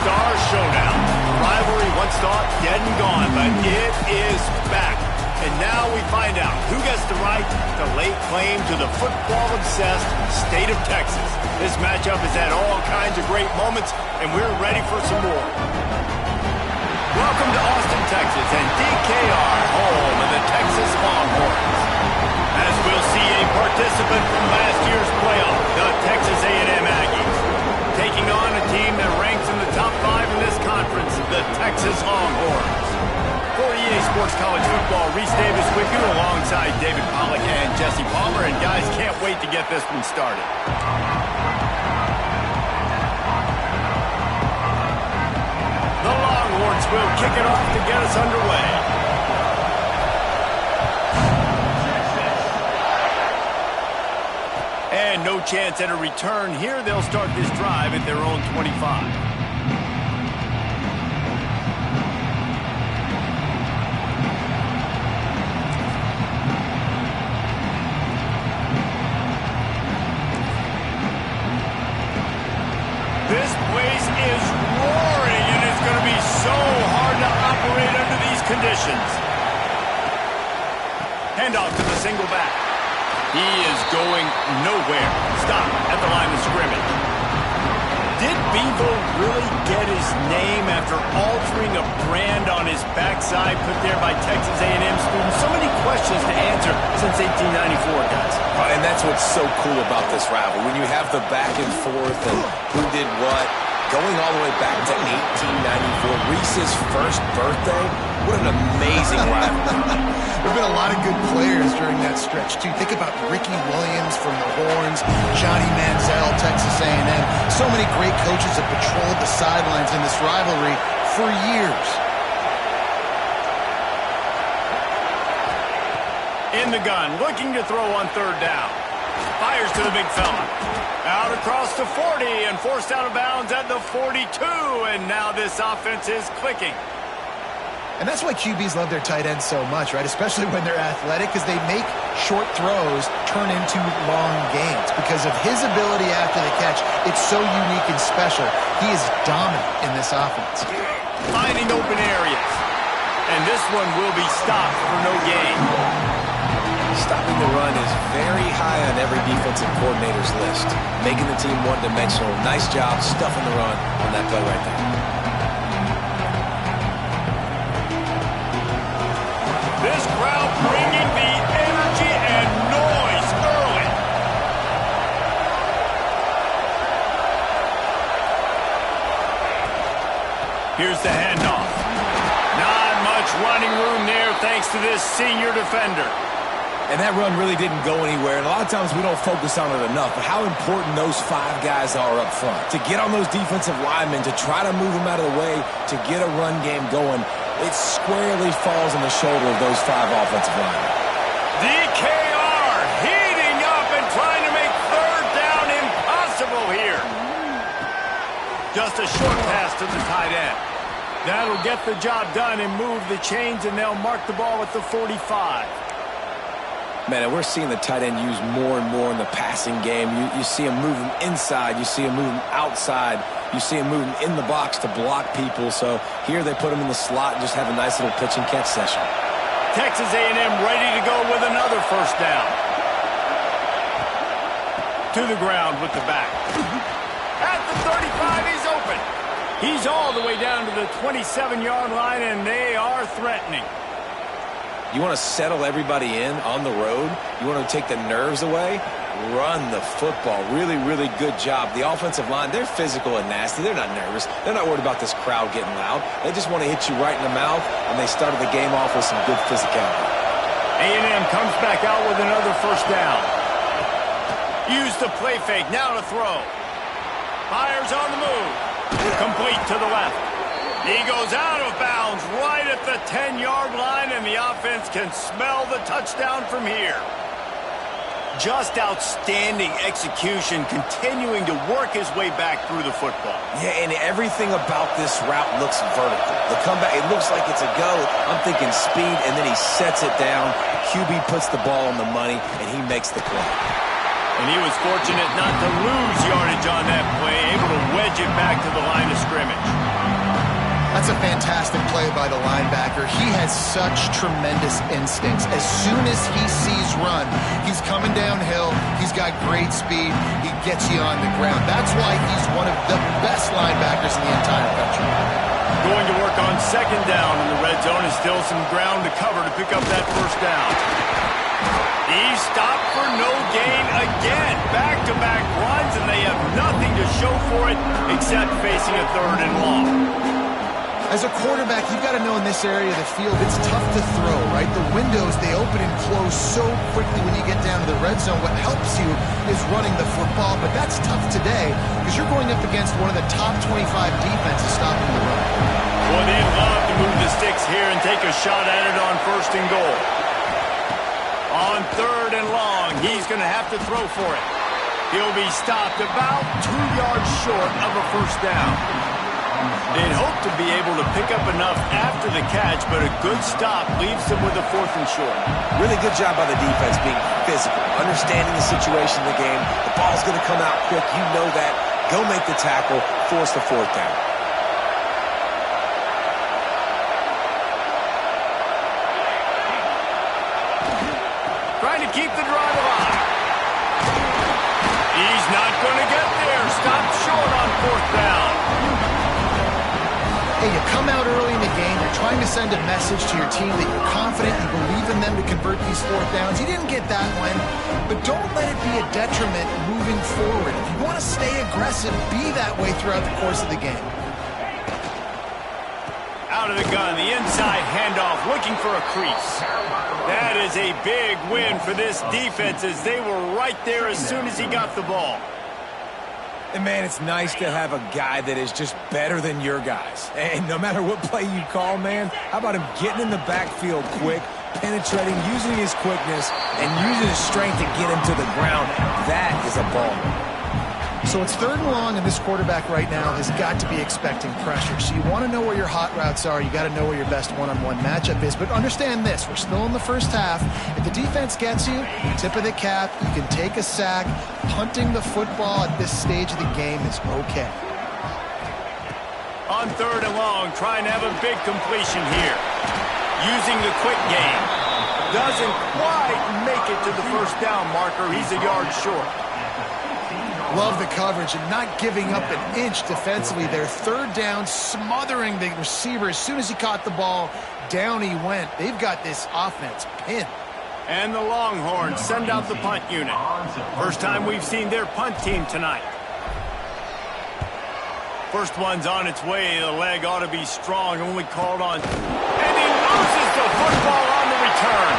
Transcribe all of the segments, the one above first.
star showdown. The rivalry once thought dead and gone, but it is back. And now we find out who gets the right to lay claim to the football-obsessed state of Texas. This matchup has had all kinds of great moments, and we're ready for some more. Welcome to Austin, Texas, and DKR, home of the Texas Longhorns. As we'll see a participant from last year's playoff, the Texas A&M Aggies, taking on a team that ranks in the top 5 in this conference, the Texas Longhorns. For EA Sports College Football, Reese Davis with you alongside David Pollack and Jesse Palmer. And guys, can't wait to get this one started. The Longhorns will kick it off to get us underway. And no chance at a return here. They'll start this drive at their own 25. This place is roaring, and it's going to be so hard to operate under these conditions. Handoff to the single back. He is going nowhere. Stop at the line of scrimmage. Did Bevo really get his name after altering a brand on his backside put there by Texas A&M students? So many questions to answer since 1894, guys. Right, and that's what's so cool about this rivalry. When you have the back and forth and who did what, going all the way back to 1894, Reese's first birthday, what an amazing rivalry. There have been a lot of good players during that stretch, too. Think about Ricky Williams from the Horns, Johnny Manziel, Texas A&M. So many great coaches have patrolled the sidelines in this rivalry for years. In the gun, looking to throw on third down. Fires to the big fella. Out across the 40 and forced out of bounds at the 42. And now this offense is clicking. And that's why QBs love their tight ends so much, right? Especially when they're athletic, because they make short throws turn into long gains. Because of his ability after the catch, it's so unique and special. He is dominant in this offense. Finding open areas. And this one will be stopped for no gain. Stopping the run is very high on every defensive coordinator's list. Making the team one-dimensional. Nice job stuffing the run on that play right there. This crowd bringing the energy and noise early. Here's the handoff. Not much running room there thanks to this senior defender. And that run really didn't go anywhere. And a lot of times we don't focus on it enough, but how important those 5 guys are up front. To get on those defensive linemen, to try to move them out of the way, to get a run game going, it squarely falls on the shoulder of those 5 offensive linemen. DKR heating up and trying to make third down impossible here. Just a short pass to the tight end. That'll get the job done and move the chains, and they'll mark the ball at the 45. Man, and we're seeing the tight end used more and more in the passing game. You see him moving inside. You see him moving outside. You see him moving in the box to block people. So here they put him in the slot and just have a nice little pitch and catch session. Texas A&M ready to go with another first down. To the ground with the back. At the 35, he's open. He's all the way down to the 27-yard line, and they are threatening. You want to settle everybody in on the road? You want to take the nerves away? Run the football. Really, really good job. The offensive line, they're physical and nasty. They're not nervous. They're not worried about this crowd getting loud. They just want to hit you right in the mouth, and they started the game off with some good physicality. A&M comes back out with another first down. Use the play fake. Now to throw. Fires on the move. Complete to the left. He goes out of bounds right at the 10-yard line, and the offense can smell the touchdown from here. Just outstanding execution, continuing to work his way back through the football. Yeah, and everything about this route looks vertical. The comeback, it looks like it's a go. I'm thinking speed, and then he sets it down. QB puts the ball on the money, and he makes the play. And he was fortunate not to lose yardage on that play, able to wedge it back to the line of scrimmage. That's a fantastic play by the linebacker. He has such tremendous instincts. As soon as he sees run, he's coming downhill. He's got great speed. He gets you on the ground. That's why he's one of the best linebackers in the entire country. Going to work on second down in the red zone, and still some ground to cover to pick up that first down. He's stopped for no gain again. Back-to-back runs, and they have nothing to show for it except facing a third and long. As a quarterback, you've got to know in this area of the field, it's tough to throw, right? The windows, they open and close so quickly when you get down to the red zone. What helps you is running the football, but that's tough today because you're going up against one of the top 25 defenses stopping the run. Well, they'd love to move the sticks here and take a shot at it on first and goal. On third and long, he's going to have to throw for it. He'll be stopped about 2 yards short of a first down. They'd hope to be able to pick up enough after the catch, but a good stop leaves them with a fourth and short. Really good job by the defense being physical, understanding the situation of the game. The ball's going to come out quick. You know that. Go make the tackle, force the fourth down. Trying to keep the drive alive. He's not going to get there. Stopped short on fourth down. Hey, you come out early in the game, you're trying to send a message to your team that you're confident, you believe in them to convert these fourth downs. You didn't get that one, but don't let it be a detriment moving forward. If you want to stay aggressive, be that way throughout the course of the game. Out of the gun, the inside handoff, looking for a crease. That is a big win for this defense as they were right there as soon as he got the ball. And, man, it's nice to have a guy that is just better than your guys. And no matter what play you call, man, how about him getting in the backfield quick, penetrating, using his quickness, and using his strength to get him to the ground. That is a ball. So it's third and long, and this quarterback right now has got to be expecting pressure. So you want to know where your hot routes are. You got to know where your best one-on-one matchup is. But understand this, we're still in the first half. If the defense gets you, tip of the cap, you can take a sack. Punting the football at this stage of the game is okay. On third and long, trying to have a big completion here. Using the quick game. Doesn't quite make it to the first down marker. He's a yard short. Love the coverage and not giving up an inch defensively there. Third down, smothering the receiver. As soon as he caught the ball, down he went. They've got this offense pinned. And the Longhorns send out the punt unit. First time we've seen their punt team tonight. First one's on its way. The leg ought to be strong, only called on. And he loses the football on the return.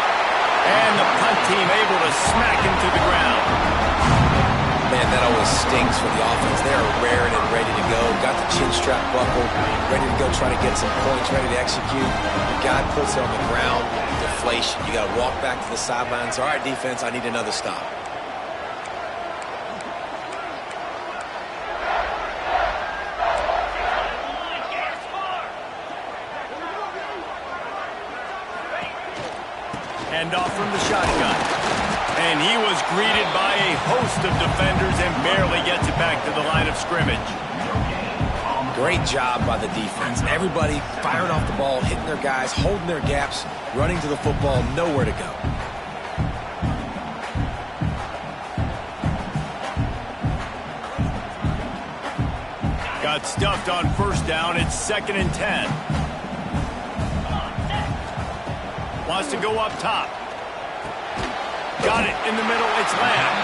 And the punt team able to smack him to the ground. Man, that always stings for the offense. They are raring and ready to go. Got the chin strap buckled, ready to go try to get some points, ready to execute. The guy puts it on the ground. Deflation. You got to walk back to the sidelines. All right, defense, I need another stop. Hand off from the shotgun. And he was greeted by a host of defenders and barely gets it back to the line of scrimmage. Great job by the defense. Everybody firing off the ball, hitting their guys, holding their gaps, running to the football, nowhere to go. Got stuffed on first down. It's 2nd and 10. Wants to go up top. Got it in the middle. It's Lamb.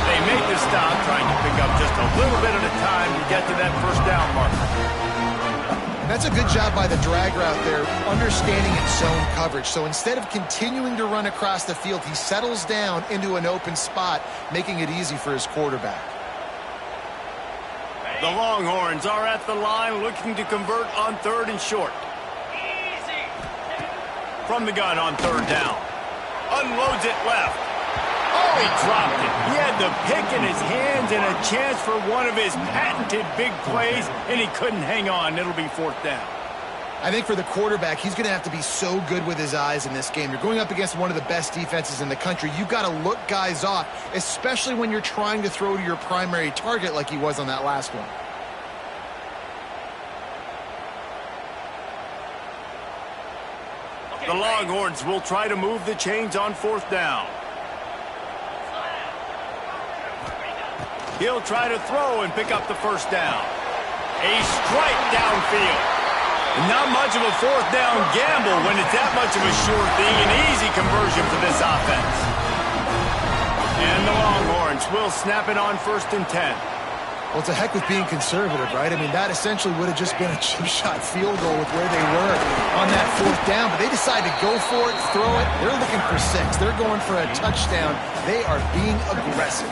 They make the stop, trying to pick up just a little bit at a time to get to that first down marker. And that's a good job by the drag route there, understanding its zone coverage. So instead of continuing to run across the field, he settles down into an open spot, making it easy for his quarterback. The Longhorns are at the line looking to convert on third and short. From the gun on third down. Unloads it left. Oh, he dropped it. He had the pick in his hands and a chance for one of his patented big plays, and he couldn't hang on. It'll be fourth down. I think for the quarterback, he's going to have to be so good with his eyes in this game. You're going up against one of the best defenses in the country. You've got to look guys off, especially when you're trying to throw to your primary target like he was on that last one. The Longhorns will try to move the chains on 4th down. He'll try to throw and pick up the 1st down. A strike downfield. Not much of a 4th down gamble when it's that much of a sure thing. An easy conversion for this offense. And the Longhorns will snap it on 1st and 10. Well, it's a heck with being conservative, right? I mean, that essentially would have just been a chip shot field goal with where they were on that 4th down. But they decided to go for it, throw it. They're looking for 6. They're going for a touchdown. They are being aggressive.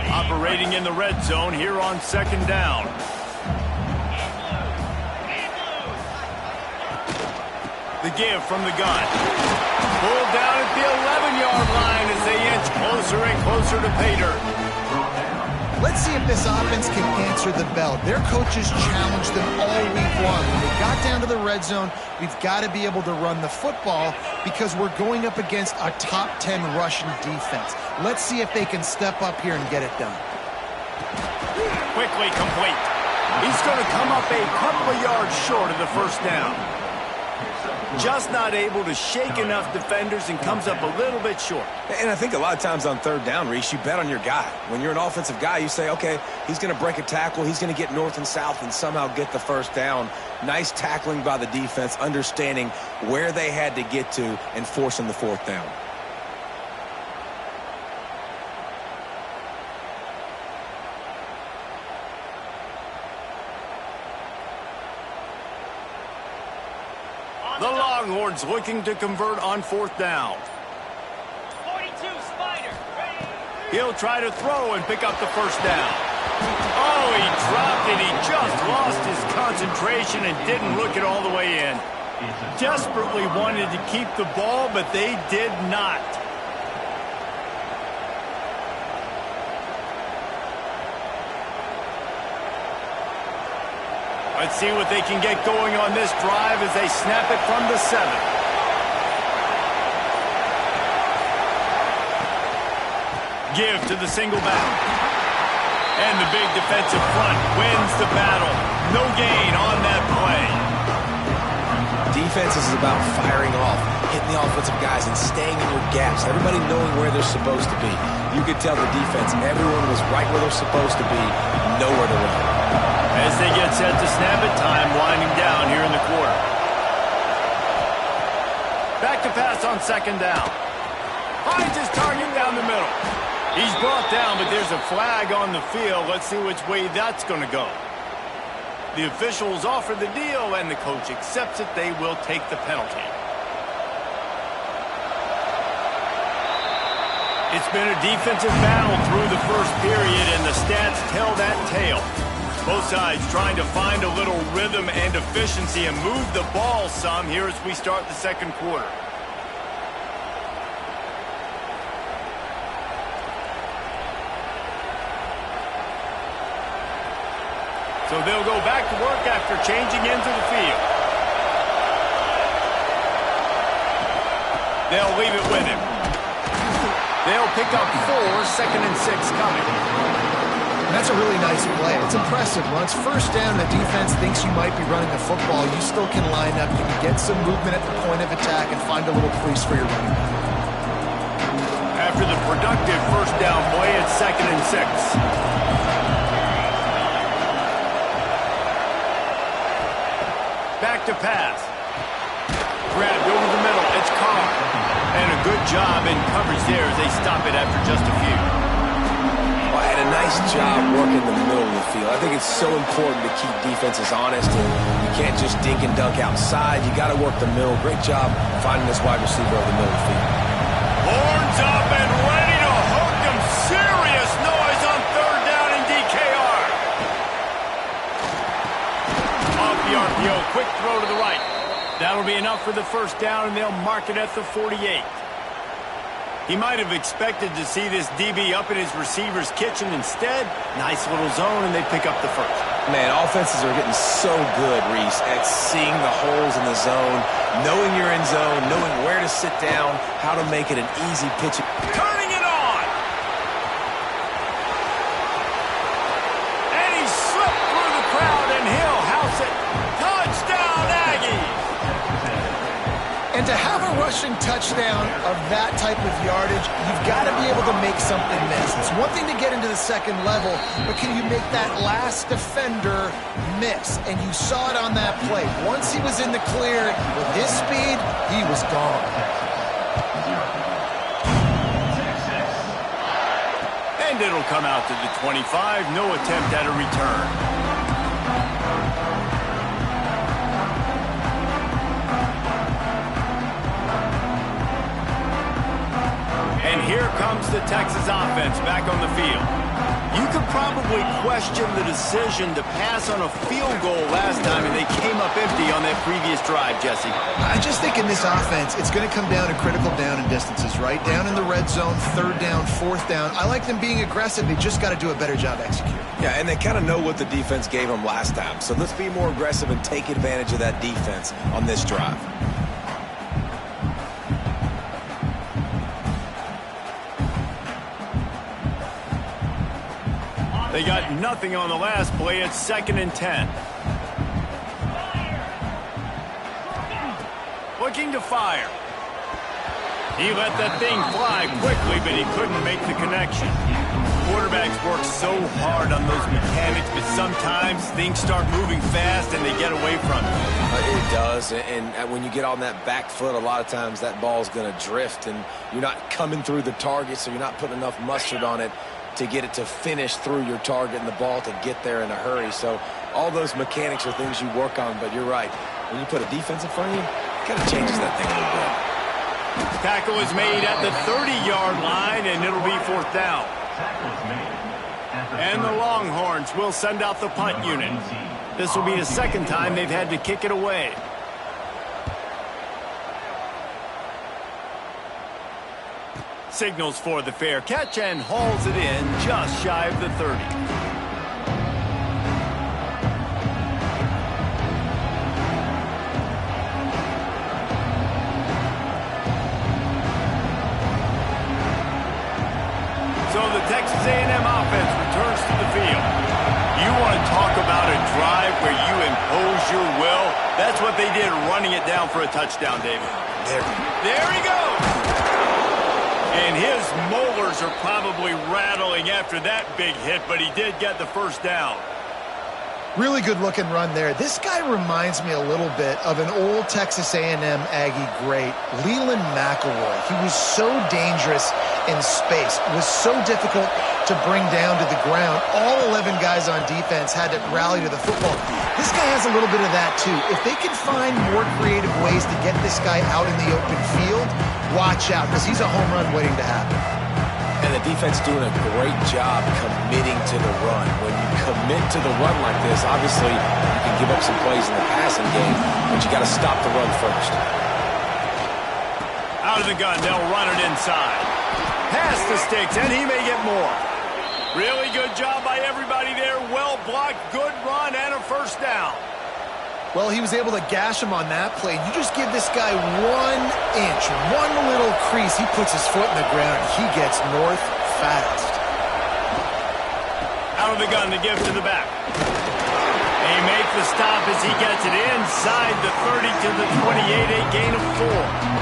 Operating in the red zone here on 2nd down. The give from the gun. Pulled down at the 11-yard line as they inch closer and closer to pay dirt. Let's see if this offense can answer the bell. Their coaches challenged them all week long. When they got down to the red zone, we've got to be able to run the football because we're going up against a top 10 Russian defense. Let's see if they can step up here and get it done. Quickly complete. He's going to come up a couple of yards short of the 1st down. Just not able to shake enough defenders and comes up a little bit short. And I think a lot of times on 3rd down, Reese, you bet on your guy. When you're an offensive guy, you say, okay, he's going to break a tackle, he's going to get north and south and somehow get the 1st down. Nice tackling by the defense, understanding where they had to get to and forcing the 4th down. The Longhorns looking to convert on 4th down. 42 Spider. He'll try to throw and pick up the 1st down. Oh, he dropped it. He just lost his concentration and didn't look it all the way in. Desperately wanted to keep the ball, but they did not. Let's see what they can get going on this drive as they snap it from the 7. Give to the single back. And the big defensive front wins the battle. No gain on that play. Defense is about firing off, hitting the offensive guys and staying in your gaps. Everybody knowing where they're supposed to be. You could tell the defense, everyone was right where they're supposed to be, nowhere to run. As they get set to snap it, time winding down here in the quarter. Back to pass on 2nd down. Finds his target down the middle. He's brought down, but there's a flag on the field. Let's see which way that's going to go. The officials offer the deal, and the coach accepts it. They will take the penalty. It's been a defensive battle through the 1st period, and the stats tell that tale. Both sides trying to find a little rhythm and efficiency and move the ball some here as we start the 2nd quarter. So they'll go back to work after changing into the field. They'll leave it with him. They'll pick up 4, 2nd and 6 coming. That's a really nice play. It's impressive. When it's 1st down, the defense thinks you might be running the football. You still can line up. You can get some movement at the point of attack and find a little crease for your running back. After the productive 1st down play, it's 2nd and 6. Back to pass. Grabbed over the middle. It's Carr. And a good job in coverage there as they stop it after just a few. Well, had a nice job working the middle of the field. I think it's so important to keep defenses honest, and you can't just dink and dunk outside. You got to work the middle. Great job finding this wide receiver over the middle of the field. Horns up and ready to hook them. Serious noise on 3rd down in DKR. Off the RPO, quick throw to the right. That'll be enough for the 1st down, and they'll mark it at the 48. He might have expected to see this DB up in his receiver's kitchen. Instead, nice little zone, and they pick up the 1st. Man, offenses are getting so good, Reese, at seeing the holes in the zone, knowing you're in zone, knowing where to sit down, how to make it an easy pitch. Turning it on! And he slipped through the crowd And to have a rushing touchdown of that type of yardage, you've got to be able to make something miss. It's one thing to get into the second level, but can you make that last defender miss? And you saw it on that play. Once he was in the clear with his speed, he was gone. And it'll come out to the 25. No attempt at a return. And here comes the Texas offense back on the field. You could probably question the decision to pass on a field goal last time, and they came up empty on that previous drive, Jesse. I just think in this offense, it's going to come down to critical down and distances, right? Down in the red zone, third down, fourth down. I like them being aggressive. They just got to do a better job executing. Yeah, and they kind of know what the defense gave them last time. So let's be more aggressive and take advantage of that defense on this drive. They got nothing on the last play. It's 2nd and 10. Looking to fire. He let that thing fly quickly, but he couldn't make the connection. Quarterbacks work so hard on those mechanics, but sometimes things start moving fast and they get away from it. It does, and when you get on that back foot, a lot of times that ball's going to drift, and you're not coming through the target, so you're not putting enough mustard on it to get it to finish through your target and the ball to get there in a hurry. So all those mechanics are things you work on, but you're right. When you put a defense in front of you, it kind of changes that thing a little bit. Tackle is made at the 30-yard line, and it'll be 4th down. And the Longhorns will send out the punt unit. This will be the 2nd time they've had to kick it away. Signals for the fair catch and hauls it in just shy of the 30. So the Texas A&M offense returns to the field. You want to talk about a drive where you impose your will? That's what they did, running it down for a touchdown, David. There he goes! And his molars are probably rattling after that big hit, but he did get the first down. Really good looking run there. This guy reminds me a little bit of an old Texas A&M Aggie great, Leland McElroy. He was so dangerous in space. It was so difficult to bring down to the ground. All 11 guys on defense had to rally to the football. This guy has a little bit of that too. If they can find more creative ways to get this guy out in the open field, watch out, because he's a home run waiting to happen. And the defense doing a great job committing to the run. When you commit to the run like this, obviously you can give up some plays in the passing game, but you got to stop the run first. Out of the gun, they'll run it inside. Past the sticks, and he may get more. Really good job by everybody there. Well blocked, good run, and a first down. Well, he was able to gash him on that play. You just give this guy 1 inch, one little crease. He puts his foot in the ground. He gets north fast. Out of the gun to give to the back. They make the stop as he gets it inside the 30 to the 28, a gain of 4.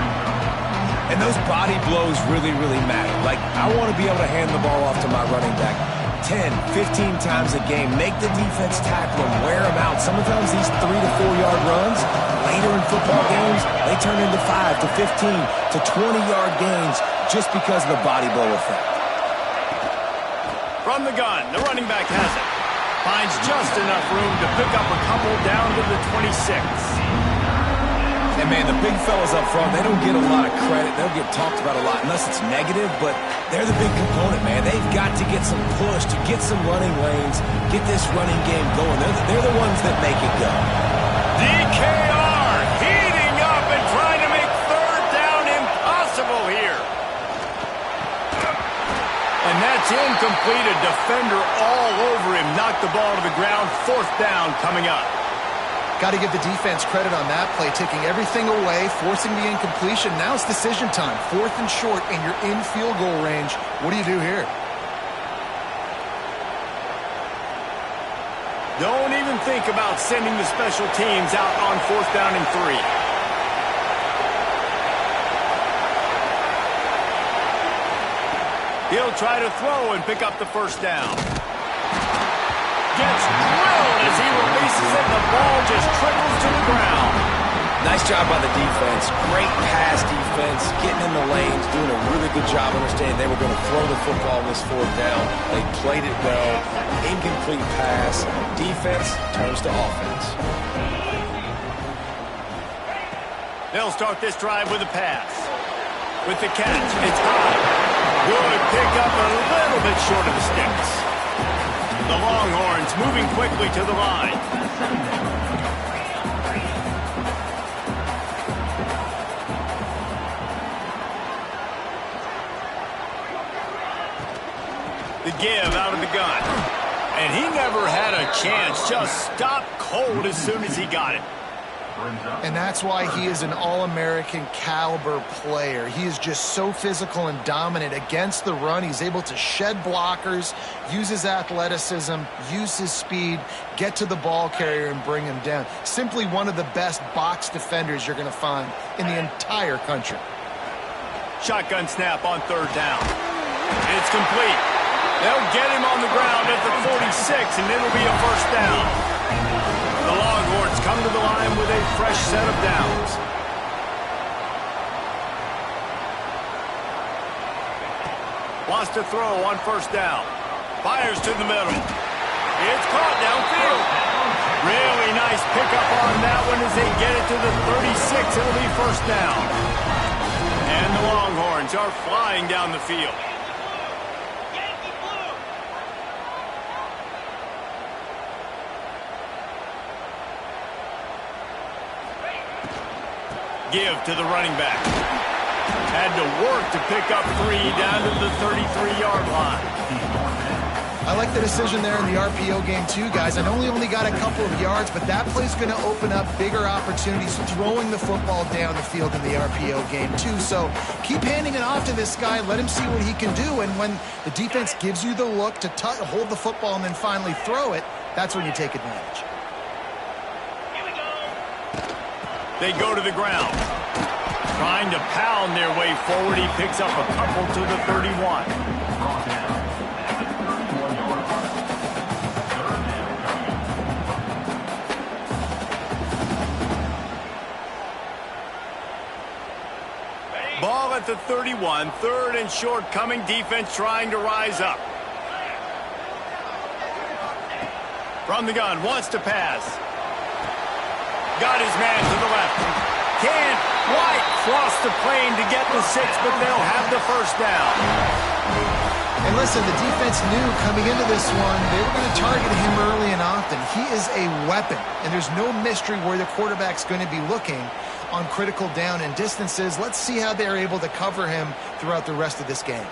And those body blows really, really matter. Like, I want to be able to hand the ball off to my running back 10, 15 times a game. Make the defense tackle them, wear them out. Sometimes these 3 to 4 yard runs, later in football games, they turn into 5 to 15 to 20 yard gains just because of the body blow effect. From the gun, the running back has it. Finds just enough room to pick up a couple down to the 26. And, man, the big fellas up front, they don't get a lot of credit. They'll get talked about a lot unless it's negative, but they're the big component, man. They've got to get some push, to get some running lanes, get this running game going. They're the ones that make it go. DKR heating up and trying to make third down impossible here. And that's incomplete. A defender all over him. Knocked the ball to the ground. Fourth down coming up. Got to give the defense credit on that play, taking everything away, forcing the incompletion. Now it's decision time. 4th and short, and you're in field goal range. What do you do here? Don't even think about sending the special teams out on 4th down and 3. He'll try to throw and pick up the first down. Gets drilled as he releases it, and the ball just trickles to the ground. Nice job by the defense. Great pass defense, getting in the lanes, doing a really good job understanding they were going to throw the football on this fourth down. They played it well. Incomplete pass. Defense turns to offense. They'll start this drive with a pass. With the catch, it's high. Good pick up, a little bit short of the sticks. The Longhorns moving quickly to the line. The give out of the gun. And he never had a chance. Just stopped cold as soon as he got it. And that's why he is an All-American caliber player. He is just so physical and dominant against the run. He's able to shed blockers, use his athleticism, use his speed, get to the ball carrier and bring him down. Simply one of the best box defenders you're going to find in the entire country. Shotgun snap on third down. It's complete. They'll get him on the ground at the 46, and it'll be a first down. The Longhorns come to the line with a fresh set of downs. Wants to throw on first down. Fires to the middle. It's caught downfield. Really nice pickup on that one as they get it to the 36. It'll be first down. And the Longhorns are flying down the field. Give to the running back. Had to work to pick up 3 down to the 33-yard line. I like the decision there in the RPO game too, guys. I know he only got a couple of yards, but that play's going to open up bigger opportunities throwing the football down the field in the RPO game too. So keep handing it off to this guy. Let him see what he can do. And when the defense gives you the look to hold the football and then finally throw it, that's when you take advantage. They go to the ground. Trying to pound their way forward. He picks up a couple to the 31. Ball at the 31. Third and short coming. Defense trying to rise up. From the gun. Wants to pass. Got his man to the left. Can't quite cross the plane to get the 6, but they'll have the first down. And listen, the defense knew coming into this one, they were going to target him early and often. He is a weapon, and there's no mystery where the quarterback's going to be looking on critical down and distances. Let's see how they're able to cover him throughout the rest of this game.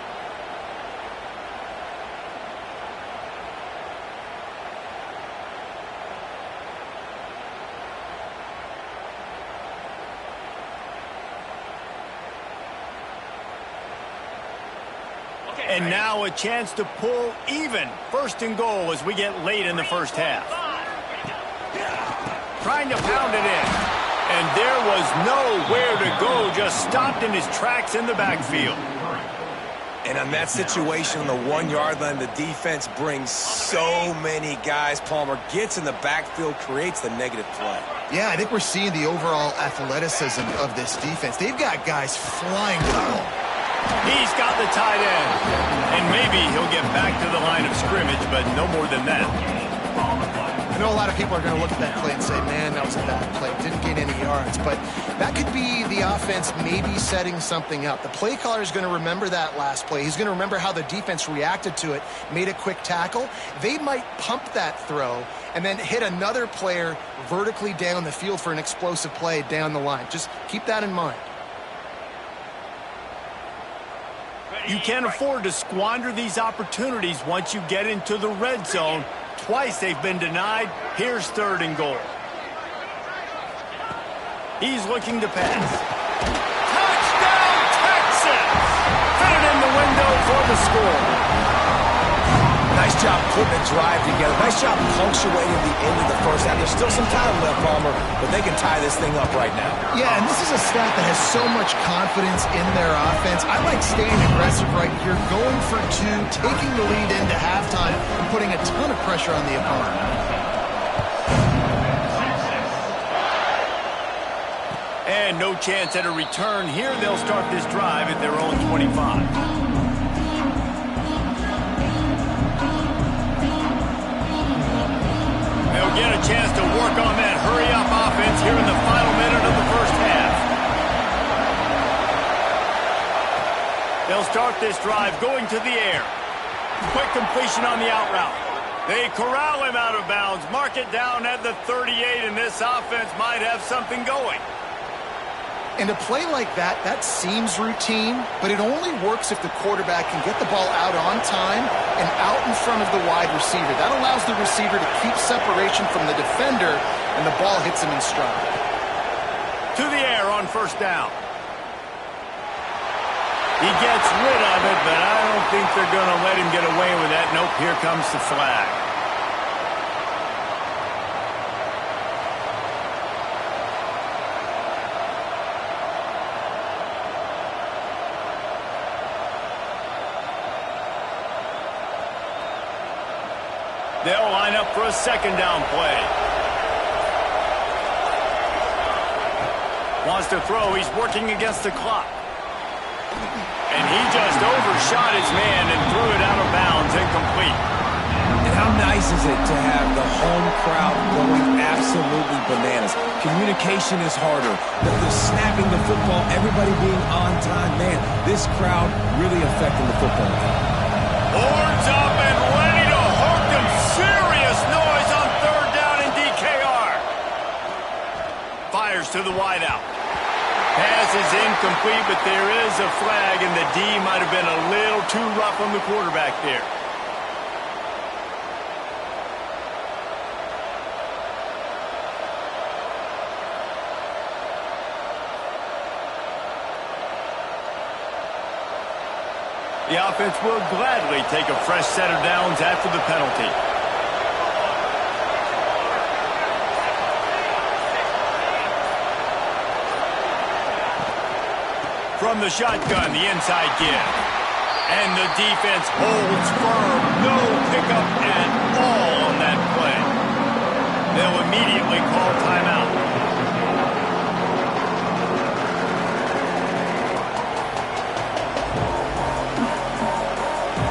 And now a chance to pull even. First and goal as we get late in the first half. Trying to pound it in. And there was nowhere to go. Just stopped in his tracks in the backfield. And on that situation on the 1-yard line, the defense brings so many guys. Palmer gets in the backfield, creates the negative play. Yeah, I think we're seeing the overall athleticism of this defense. They've got guys flying to the ball. He's got the tight end. And maybe he'll get back to the line of scrimmage, but no more than that. I know a lot of people are going to look at that play and say, man, that was a bad play. Didn't gain any yards. But that could be the offense maybe setting something up. The play caller is going to remember that last play. He's going to remember how the defense reacted to it, made a quick tackle. They might pump that throw and then hit another player vertically down the field for an explosive play down the line. Just keep that in mind. You can't afford to squander these opportunities once you get into the red zone. Twice they've been denied. Here's third and goal. He's looking to pass. Touchdown, Texas! Fit it in the window for the score. Nice job putting a drive together. Nice job punctuating the end of the first half. There's still some time left, Palmer, but they can tie this thing up right now. Yeah, and this is a staff that has so much confidence in their offense. I like staying aggressive right here, going for two, taking the lead into halftime, and putting a ton of pressure on the opponent. And no chance at a return here. They'll start this drive at their own 25. They'll get a chance to work on that hurry-up offense here in the final minute of the first half. They'll start this drive going to the air. Quick completion on the out route. They corral him out of bounds, mark it down at the 38, and this offense might have something going. And a play like that, that seems routine, but it only works if the quarterback can get the ball out on time and out in front of the wide receiver. That allows the receiver to keep separation from the defender, and the ball hits him in stride. To the air on first down. He gets rid of it, but I don't think they're going to let him get away with that. Nope, here comes the flag. They'll line up for a second down play. Wants to throw. He's working against the clock. And he just overshot his man and threw it out of bounds, incomplete. And how nice is it to have the home crowd going absolutely bananas? Communication is harder. The snapping the football, everybody being on time. Man, this crowd really affecting the football game. Horns up and ready to hook them. Serious noise on third down in DKR. Fires to the wideout. Pass is incomplete, but there is a flag, and the D might have been a little too rough on the quarterback there. The offense will gladly take a fresh set of downs after the penalty. From the shotgun, the inside give. And the defense holds firm. No pickup at all on that play. They'll immediately call timeout.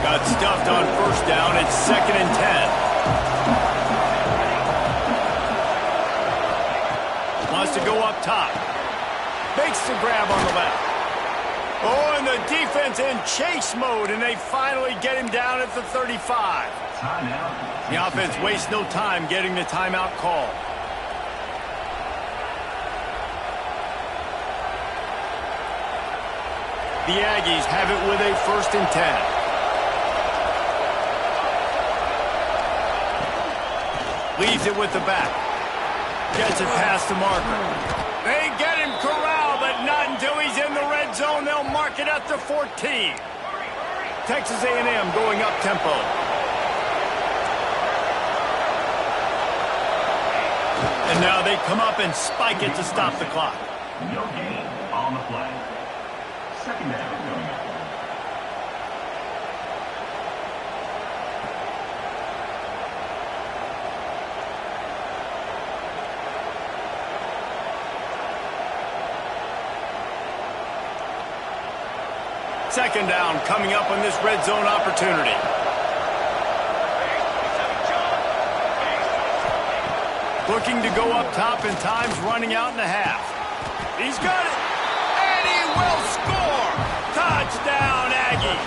Got stuffed on first down. It's 2nd and 10. Wants to go up top. Makes the grab on the left. Oh, and the defense in chase mode, and they finally get him down at the 35. Timeout. The offense wastes no time getting the timeout call. The Aggies have it with a 1st and 10. Leaves it with the back. Gets it past the marker. They get him corralled, but not until he's in the red zone. They'll mark it at the 14. Texas A&M going up tempo. And now they come up and spike it to stop the clock. No gain on the play. Second down. Second down coming up on this red zone opportunity. Looking to go up top, and time's running out in the half. He's got it, and he will score! Touchdown, Aggie!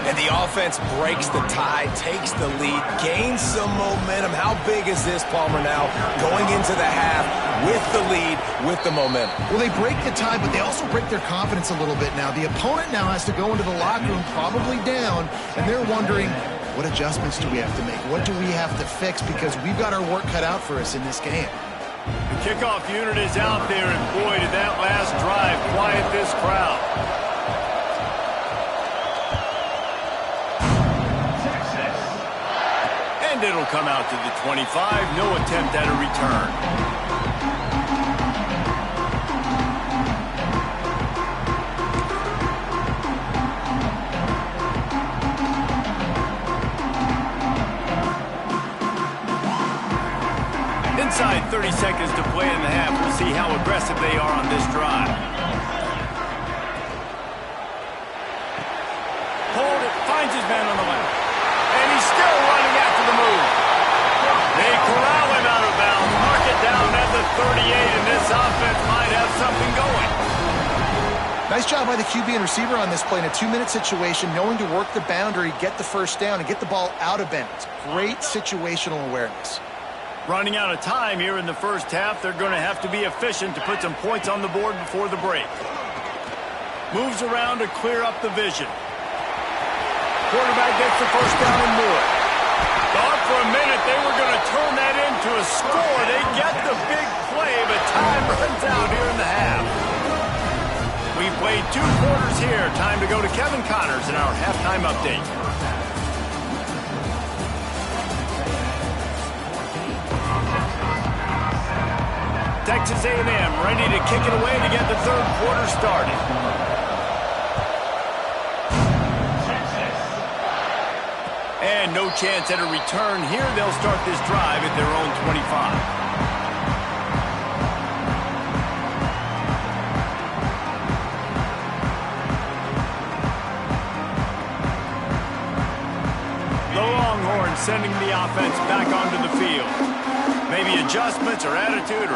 And the offense breaks the tie, takes the lead, gains some momentum. How big is this, Palmer, now going into the half with the lead, with the momentum? Well, they break the tie, but they also break their confidence a little bit now. The opponent now has to go into the locker room probably down, and they're wondering, what adjustments do we have to make? What do we have to fix? Because we've got our work cut out for us in this game. The kickoff unit is out there, and boy, did that last drive quiet this crowd. And it'll come out to the 25. No attempt at a return. Inside 30 seconds to play in the half. We'll see how aggressive they are on this drive. Hold it, finds his man on the left. And he's still running after the move. They corral him out of bounds. Mark it down at the 38, and this offense might have something going. Nice job by the QB and receiver on this play in a 2-minute situation, knowing to work the boundary, get the first down, and get the ball out of bounds. Great situational awareness. Running out of time here in the first half. They're going to have to be efficient to put some points on the board before the break. Moves around to clear up the vision. Quarterback gets the first down and more. Thought for a minute they were going to turn that into a score. They get the big play, but time runs out here in the half. We've played 2 quarters here. Time to go to Kevin Connors in our halftime update. Texas A&M ready to kick it away to get the third quarter started. And no chance at a return here. They'll start this drive at their own 25. The Longhorns sending the offense back onto the field. Maybe adjustments or attitude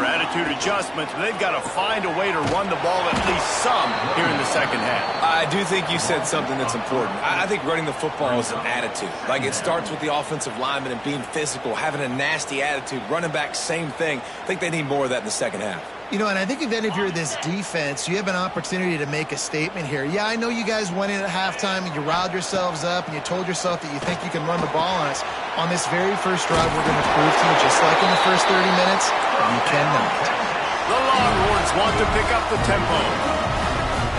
adjustments, but they've got to find a way to run the ball at least some here in the second half. I do think you said something that's important. I think running the football is an attitude. Like, it starts with the offensive lineman and being physical, having a nasty attitude. Running back, same thing. I think they need more of that in the second half. You know, and I think even if you're this defense, you have an opportunity to make a statement here. Yeah, I know you guys went in at halftime and you riled yourselves up and you told yourself that you think you can run the ball on us. On this very first drive, we're going to prove to you, just like in the first 30 minutes, you cannot. The Longhorns want to pick up the tempo.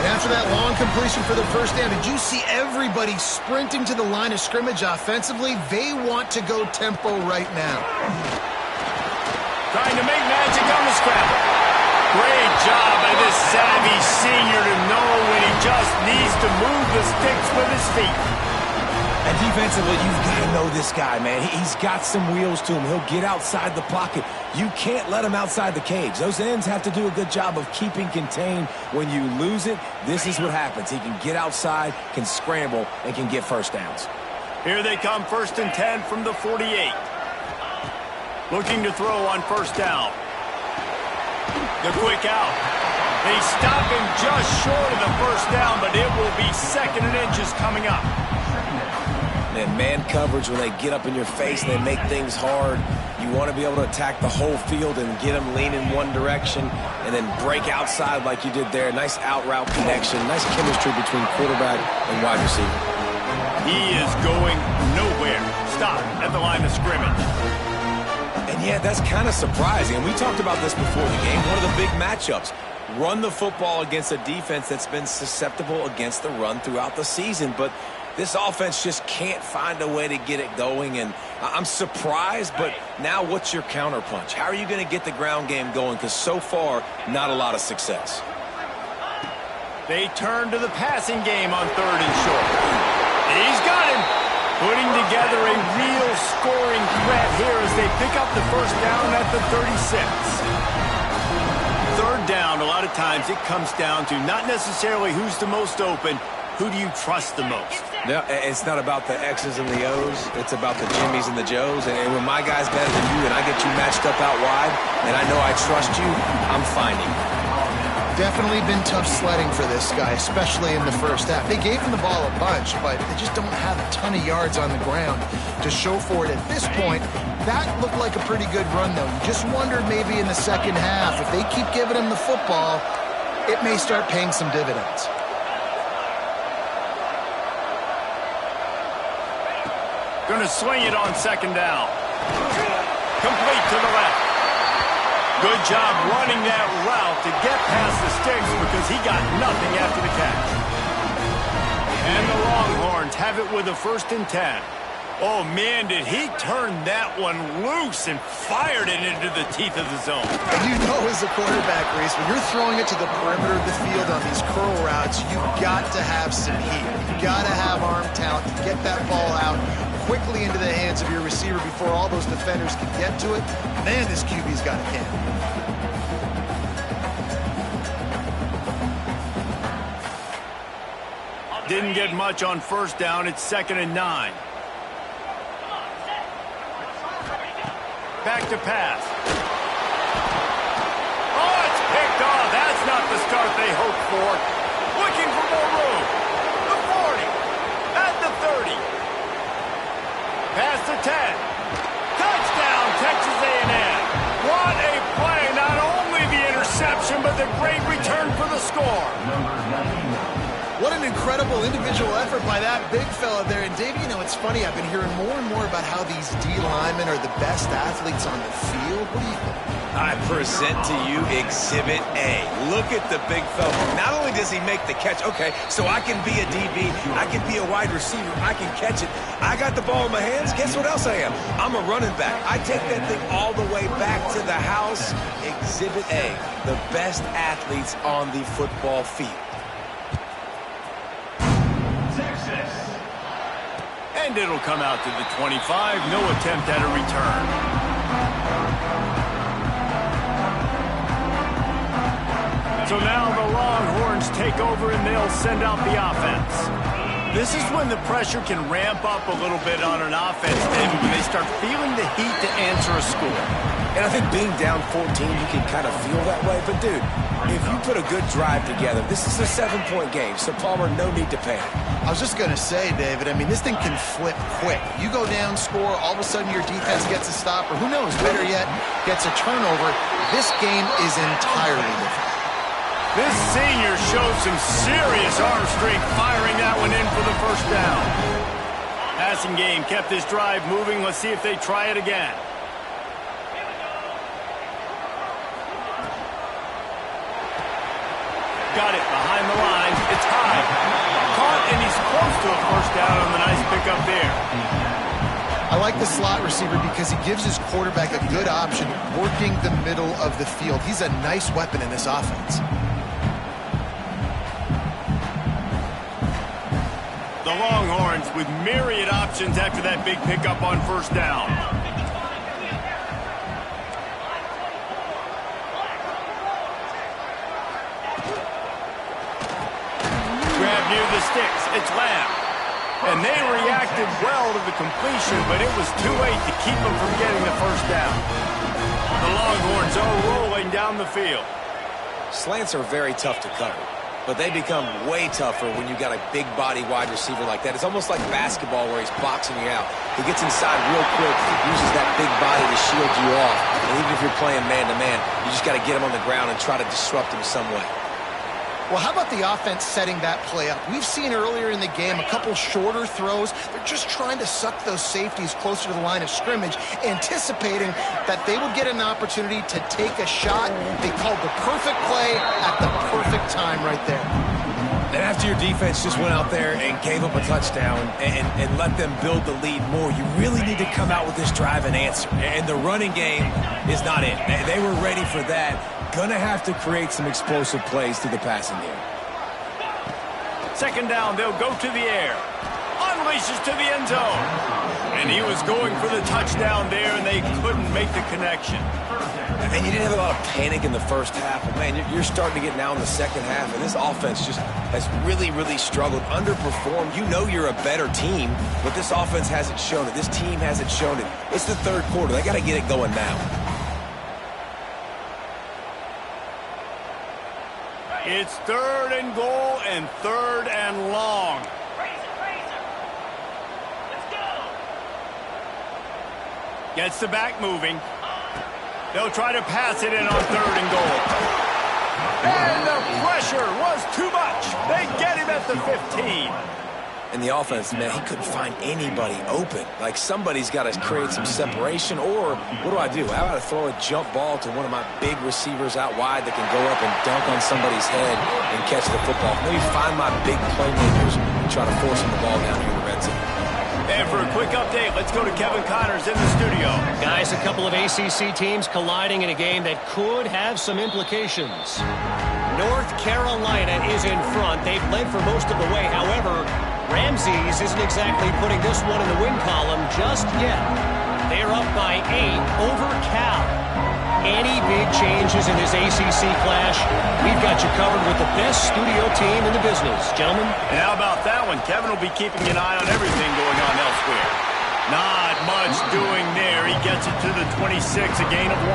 And after that long completion for the first down, did you see everybody sprinting to the line of scrimmage offensively? They want to go tempo right now. Trying to make magic on the scramble. Great job by this savvy senior to know when he just needs to move the sticks with his feet. And defensively, you've got to know this guy, man. He's got some wheels to him. He'll get outside the pocket. You can't let him outside the cage. Those ends have to do a good job of keeping contained. When you lose it, this is what happens. He can get outside, can scramble, and can get first downs. Here they come, 1st and 10 from the 48. Looking to throw on first down. The quick out. They stop him just short of the first down, but it will be 2nd and inches coming up. And man coverage, when they get up in your face and they make things hard, you want to be able to attack the whole field and get them leaning one direction and then break outside like you did there. Nice out route connection, nice chemistry between quarterback and wide receiver. He is going nowhere. Stop at the line of scrimmage. And yeah, that's kind of surprising. And we talked about this before the game. One of the big matchups. Run the football against a defense that's been susceptible against the run throughout the season. But this offense just can't find a way to get it going. And I'm surprised, but now what's your counterpunch? How are you going to get the ground game going? Because so far, not a lot of success. They turn to the passing game on 3rd and short. He's got him. Putting together a real scoring threat here as they pick up the first down at the 36. 3rd down, a lot of times it comes down to not necessarily who's the most open, who do you trust the most? No, it's not about the X's and the O's. It's about the Jimmys and the Joes. And when my guy's better than you and I get you matched up out wide and I know I trust you, I'm finding you. Definitely been tough sledding for this guy, especially in the first half. They gave him the ball a bunch, but they just don't have a ton of yards on the ground to show for it at this point. That looked like a pretty good run, though. You just wondered maybe in the second half, if they keep giving him the football, it may start paying some dividends. Going to swing it on 2nd down. Complete to the left. Good job running that route to get past the sticks because he got nothing after the catch. And the Longhorns have it with a 1st and 10. Oh, man, did he turn that one loose and fired it into the teeth of the zone. And you know as a quarterback, Reese, when you're throwing it to the perimeter of the field on these curl routes, you've got to have some heat. You've got to have arm talent to get that ball out quickly into the hands of your receiver before all those defenders can get to it. Man, this QB's got a can. Didn't get much on first down. It's 2nd and 9. Back to pass. Oh, it's picked off. That's not the start they hoped for. Looking for more room. The 40. At the 30. Pass to 10. Touchdown, Texas A&M. What a play. Not only the interception, but the great return for the score. What an incredible individual effort by that big fella there. And, Dave, you know, it's funny. I've been hearing more and more about how these D linemen are the best athletes on the field. What do you think? I present to you Exhibit A. Look at the big fella. Not only does he make the catch, okay, so I can be a DB, I can be a wide receiver, I can catch it. I got the ball in my hands. Guess what else I am? I'm a running back. I take that thing all the way back to the house. Exhibit A, the best athletes on the football field. And it'll come out to the 25. No attempt at a return. So now the Longhorns take over and they'll send out the offense. This is when the pressure can ramp up a little bit on an offense, David, when they start feeling the heat to answer a score. And I think being down 14, you can kind of feel that way. But, dude, if you put a good drive together, this is a 7-point game, so Palmer, no need to panic. I was just going to say, David, I mean, this thing can flip quick. You go down, score, all of a sudden your defense gets a stop, or who knows, better yet, gets a turnover. This game is entirely different. This senior shows some serious arm strength firing that one in for the first down. Passing game kept this drive moving. Let's see if they try it again. Got it behind the line. It's high. Caught, and he's close to a first down on the nice pickup there. I like the slot receiver because he gives his quarterback a good option working the middle of the field. He's a nice weapon in this offense. The Longhorns with myriad options after that big pickup on first down. Grab near the sticks. It's Lamb. And they reacted well to the completion, but it was too late to keep them from getting the first down. The Longhorns are rolling down the field. Slants are very tough to cover, but they become way tougher when you got a big body wide receiver like that. It's almost like basketball where he's boxing you out. He gets inside real quick, uses that big body to shield you off. And even if you're playing man-to-man, you just got to get him on the ground and try to disrupt him some way. Well, how about the offense setting that play up? We've seen earlier in the game a couple shorter throws. They're just trying to suck those safeties closer to the line of scrimmage, anticipating that they would get an opportunity to take a shot. They called the perfect play at the perfect time right there. And after your defense just went out there and gave up a touchdown and let them build the lead more, you really need to come out with this drive and answer. And the running game is not it. They were ready for that. Gonna have to create some explosive plays through the passing game. Second down, they'll go to the air. Unleashes to the end zone. And he was going for the touchdown there, and they couldn't make the connection. And you didn't have a lot of panic in the first half, but man, you're starting to get now in the second half, and this offense just has really, really struggled, underperformed. You know you're a better team, but this offense hasn't shown it. This team hasn't shown it. It's the third quarter. They got to get it going now. It's 3rd and goal and 3rd and long. Let's go. Gets the back moving. They'll try to pass it in on 3rd and goal. And the pressure was too much. They get him at the 15. And the offense, man, he couldn't find anybody open. Like, somebody's got to create some separation, or what do? How about I throw a jump ball to one of my big receivers out wide that can go up and dunk on somebody's head and catch the football? Maybe find my big playmakers and try to force them the ball down here in the red zone. And for a quick update, let's go to Kevin Connors in the studio. Guys, a couple of ACC teams colliding in a game that could have some implications. North Carolina is in front. They've led for most of the way. However, Ramses isn't exactly putting this one in the win column just yet. They're up by 8 over Cal. Any big changes in this ACC clash, we've got you covered with the best studio team in the business. Gentlemen? And how about that one? Kevin will be keeping an eye on everything going on elsewhere. Not much doing there. He gets it to the 26, a gain of 1.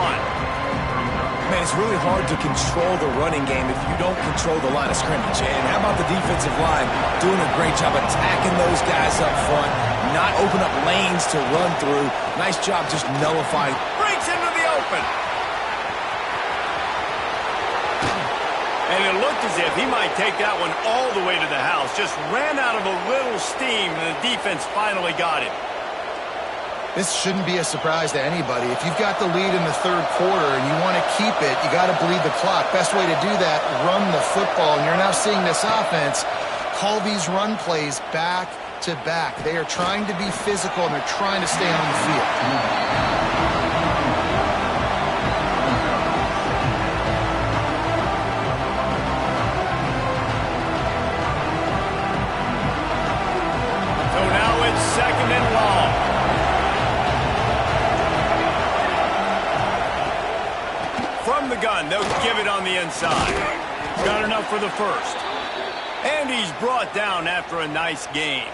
Man, it's really hard to control the running game if you don't control the line of scrimmage. And how about the defensive line doing a great job attacking those guys up front, not open up lanes to run through. Nice job just nullifying. Breaks into the open. And it looked as if he might take that one all the way to the house. Just ran out of a little steam, and the defense finally got him. This shouldn't be a surprise to anybody. If you've got the lead in the third quarter and you want to keep it, you got to bleed the clock. Best way to do that, run the football. And you're now seeing this offense call these run plays back to back. They are trying to be physical, and they're trying to stay on the field. So now it's 2nd and long. From the gun, they'll give it on the inside. Got enough for the first. And he's brought down after a nice game.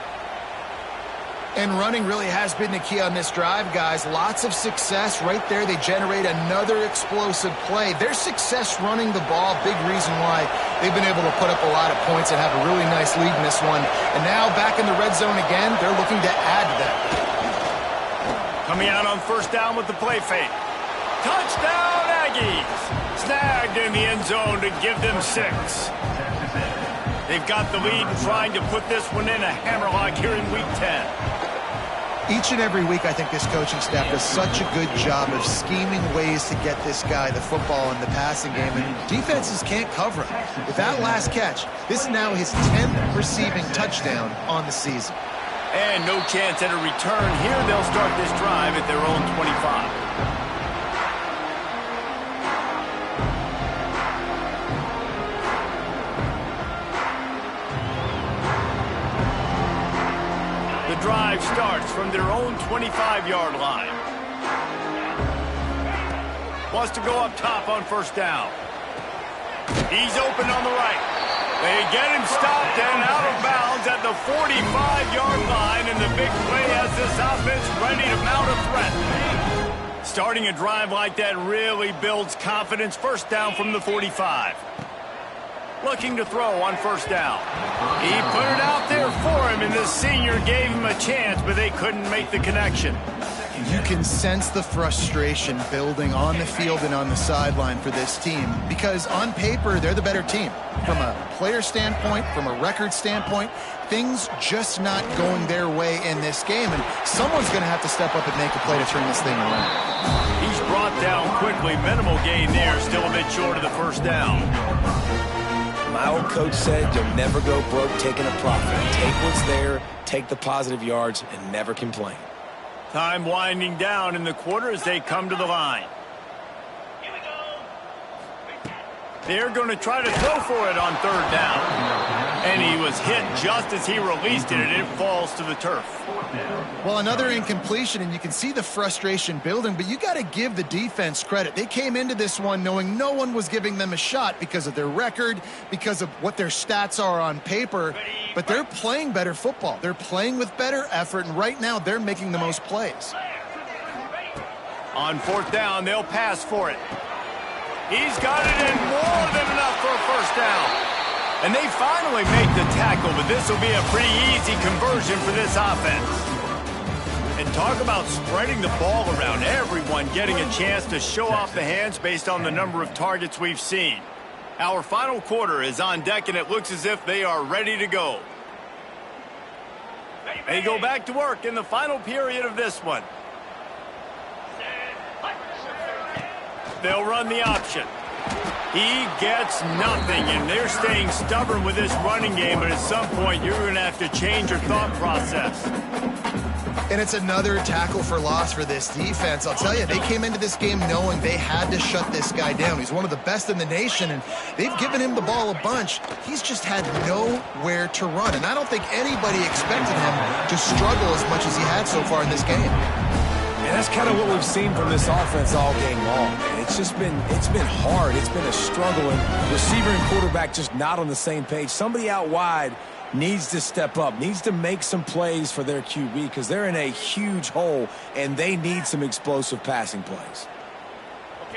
And running really has been the key on this drive, guys. Lots of success right there. They generate another explosive play. Their success running the ball, big reason why they've been able to put up a lot of points and have a really nice lead in this one. And now back in the red zone again, they're looking to add to that. Coming out on 1st down with the play fake. Touchdown, Aggies! Snagged in the end zone to give them 6. They've got the lead and trying to put this one in a hammerlock here in Week 10. Each and every week, I think this coaching staff does such a good job of scheming ways to get this guy the football in the passing game, and defenses can't cover him. With that last catch, this is now his 10th receiving touchdown on the season. And no chance at a return here. They'll start this drive at their own 25. The drive starts from their own 25-yard line. Wants to go up top on 1st down. He's open on the right. They get him stopped and out of bounds at the 45-yard line, and the big play has this offense ready to mount a threat. Starting a drive like that really builds confidence. 1st down from the 45. Looking to throw on 1st down. He put it out there for him, and the senior gave him a chance, but they couldn't make the connection. You can sense the frustration building on the field and on the sideline for this team, because on paper, they're the better team. From a player standpoint, from a record standpoint, things just not going their way in this game, and someone's going to have to step up and make a play to turn this thing around. He's brought down quickly. Minimal gain there, still a bit short of the 1st down. My old coach said you'll never go broke taking a profit. Take what's there, take the positive yards, and never complain. Time winding down in the quarter as they come to the line. Here we go. They're going to try to throw for it on 3rd down. And he was hit just as he released it, and it falls to the turf. Well, another incompletion, and you can see the frustration building, but you got to give the defense credit. They came into this one knowing no one was giving them a shot because of their record, because of what their stats are on paper, but they're playing better football. They're playing with better effort, and right now they're making the most plays. On 4th down, they'll pass for it. He's got it in more than enough for a 1st down. And they finally make the tackle, but this will be a pretty easy conversion for this offense. And talk about spreading the ball around, everyone getting a chance to show off the hands based on the number of targets we've seen. Our final quarter is on deck, and it looks as if they are ready to go. They go back to work in the final period of this one. They'll run the option. He gets nothing, and they're staying stubborn with this running game, but at some point you're going to have to change your thought process. And it's another tackle for loss for this defense. I'll tell you, they came into this game knowing they had to shut this guy down. He's one of the best in the nation, and they've given him the ball a bunch. He's just had nowhere to run, and I don't think anybody expected him to struggle as much as he had so far in this game. And that's kind of what we've seen from this offense all game long, man. It's been hard. It's been a struggle, and receiver and quarterback just not on the same page. Somebody out wide needs to step up, needs to make some plays for their QB because they're in a huge hole, and they need some explosive passing plays.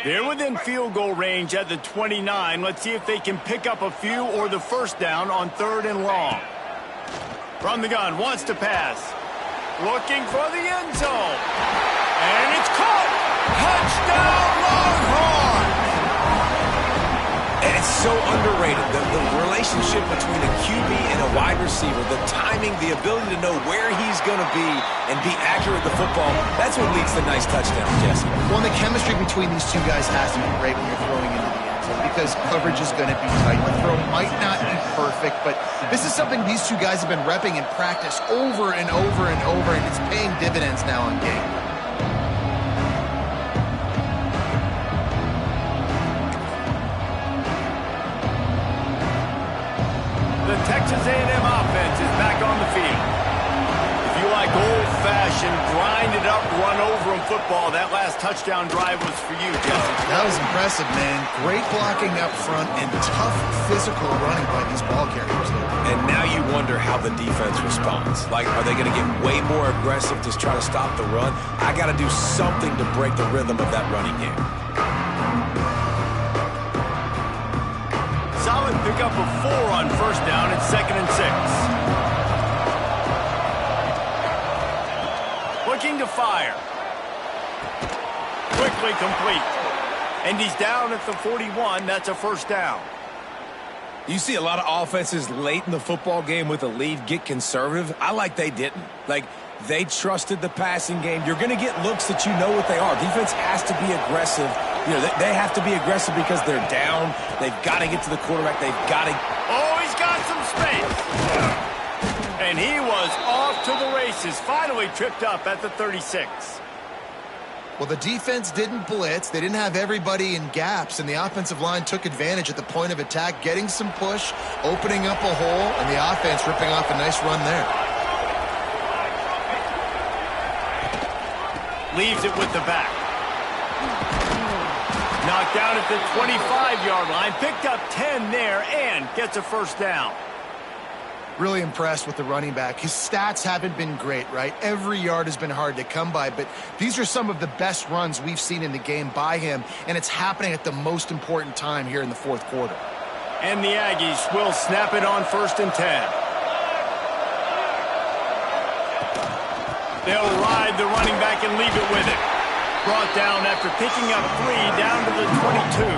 They're within field goal range at the 29. Let's see if they can pick up a few or the first down on 3rd and long. From the gun, wants to pass. Looking for the end zone. And it's caught! Touchdown, Longhorns! And it's so underrated, the relationship between a QB and a wide receiver, the timing, the ability to know where he's going to be and be accurate with the football, that's what leads to nice touchdowns, Jesse. Well, the chemistry between these two guys has to be great when you're throwing into the end zone because coverage is going to be tight. The throw might not be perfect, but this is something these two guys have been repping in practice over and over and over, and it's paying dividends now in game. The Texas A&M offense is back on the field. If you like old-fashioned, grind-it-up, run-over-'em football, that last touchdown drive was for you, Jesse. That was impressive, man. Great blocking up front and tough physical running by these ball carriers there. And now you wonder how the defense responds. Like, are they going to get way more aggressive to try to stop the run? I got to do something to break the rhythm of that running game. Solid pickup of 4 on 1st down and 2nd and 6. Looking to fire. Quickly complete. And he's down at the 41. That's a 1st down. You see a lot of offenses late in the football game with a lead get conservative. I like they didn't. Like, they trusted the passing game. You're going to get looks that you know what they are. Defense has to be aggressive. You know, they have to be aggressive because they're down. They've got to get to the quarterback. They've got to... Oh, he's got some space. And he was off to the races. Finally tripped up at the 36. Well, the defense didn't blitz. They didn't have everybody in gaps, and the offensive line took advantage at the point of attack, getting some push, opening up a hole, and the offense ripping off a nice run there. Leaves it with the back. Knocked down at the 25-yard line. Picked up 10 there and gets a 1st down. Really impressed with the running back. His stats haven't been great, right? Every yard has been hard to come by, but these are some of the best runs we've seen in the game by him, and it's happening at the most important time here in the 4th quarter. And the Aggies will snap it on 1st and 10. They'll ride the running back and leave it with it. Brought down after picking up 3 down to the 22.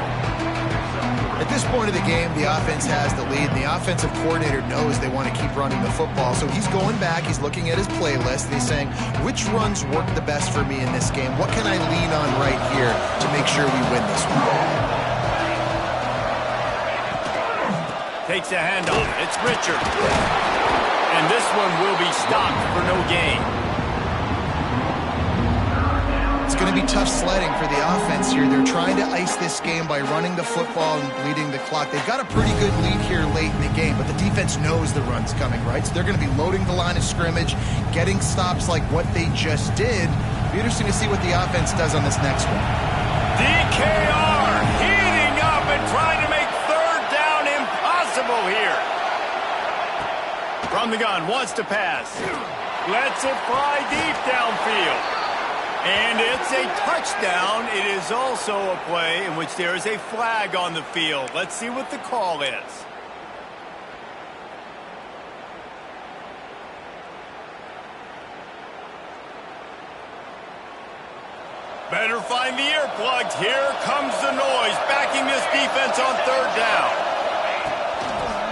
At this point of the game, the offense has the lead, and the offensive coordinator knows they want to keep running the football. So he's going back, he's looking at his playlist, and he's saying, which runs work the best for me in this game? What can I lean on right here to make sure we win this one? Takes a handoff. It's Richard. And this one will be stopped for no gain. It's going to be tough sledding for the offense here. They're trying to ice this game by running the football and bleeding the clock. They've got a pretty good lead here late in the game, but the defense knows the run's coming, right? So they're going to be loading the line of scrimmage, getting stops like what they just did. It'll be interesting to see what the offense does on this next one. DKR heating up and trying to make 3rd down impossible here. From the gun, wants to pass. Lets it fly deep downfield. And it's a touchdown. It is also a play in which there is a flag on the field. Let's see what the call is. Better find the earplugs. Here comes the noise, backing this defense on 3rd down.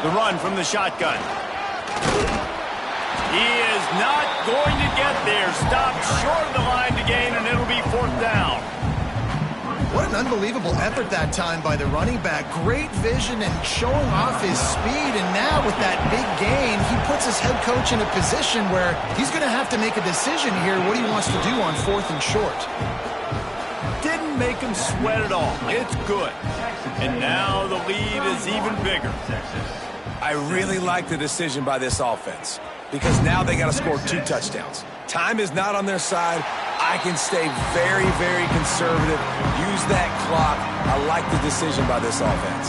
The run from the shotgun. He is not going to get there. Stopped short of the line to gain, and it'll be 4th down. What a unbelievable effort that time by the running back. Great vision and showing off his speed. And now with that big gain, he puts his head coach in a position where he's going to have to make a decision here what he wants to do on 4th and short. Didn't make him sweat at all. It's good. And now the lead is even bigger. I really like the decision by this offense because now they got to score 2 touchdowns. Time is not on their side. I can stay very, very conservative. Use that clock. I like the decision by this offense.